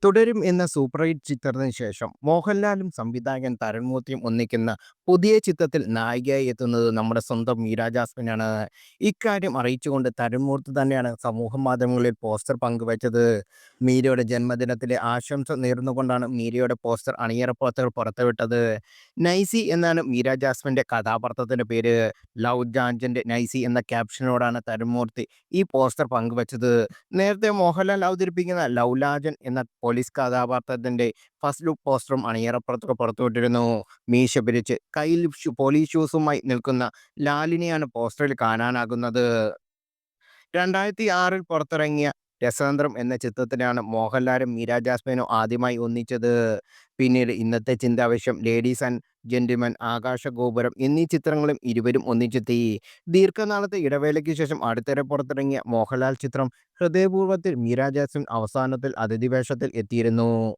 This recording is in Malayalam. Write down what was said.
തുടരും എന്ന സൂപ്പർ ഹിറ്റ് ചിത്രത്തിന് ശേഷം മോഹൻലാലും സംവിധായകൻ തരുൺമൂർത്തിയും ഒന്നിക്കുന്ന പുതിയ ചിത്രത്തിൽ നായികയായി എത്തുന്നത് നമ്മുടെ സ്വന്തം മീര ജാസ്മിനാണ്. ഇക്കാര്യം അറിയിച്ചുകൊണ്ട് തരുൺമൂർത്തി തന്നെയാണ് സമൂഹ മാധ്യമങ്ങളിൽ പോസ്റ്റർ പങ്കുവച്ചത്. മീരയുടെ ജന്മദിനത്തിലെ ആശംസ നേർന്നുകൊണ്ടാണ് മീരയുടെ പോസ്റ്റർ അണിയറ പ്രവർത്തകർ പുറത്തുവിട്ടത്. നൈസി എന്നാണ് മീര ജാസ്മിന്റെ കഥാപാത്രത്തിന്റെ പേര്. ലവ് ജാഞ്ചന്റെ നൈസി എന്ന ക്യാപ്ഷനോടാണ് തരുൺമൂർത്തി ഈ പോസ്റ്റർ പങ്കുവച്ചത്. നേരത്തെ മോഹൻലാൽ അവതരിപ്പിക്കുന്ന ലൗലാജൻ എന്ന പോലീസ് കഥാപാത്രത്തിന്റെ ഫസ്റ്റ് ലുക്ക് പോസ്റ്ററും അണിയറപ്പുറത്തൊക്കെ പുറത്തുവിട്ടിരുന്നു. മീശ പിരിച്ച് കയ്യിൽ പോലീസ് ഷൂസുമായി നിൽക്കുന്ന ലാലിനെയാണ് പോസ്റ്ററിൽ കാണാനാകുന്നത്. 2006 പുറത്തിറങ്ങിയ രസതന്ത്രം എന്ന ചിത്രത്തിലാണ് മോഹൻലാലും മീര ജാസ്മിനും ആദ്യമായി ഒന്നിച്ചത്. പിന്നീട് ഇന്നത്തെ ചിന്താവിഷയം, ലേഡീസ് ആൻഡ് ജെന്റിൽമാൻ, ആകാശഗോപുരം എന്നീ ചിത്രങ്ങളും ഇരുവരും ഒന്നിച്ചെത്തി. ദീർഘനാളത്തെ ഇടവേളയ്ക്ക് ശേഷം അടുത്തിടെ പുറത്തിറങ്ങിയ മോഹൻലാൽ ചിത്രം ഹൃദയപൂർവ്വത്തിൽ മീര ജാസ്മിൻ അവസാനത്തിൽ അതിഥി വേഷത്തിൽ എത്തിയിരുന്നു.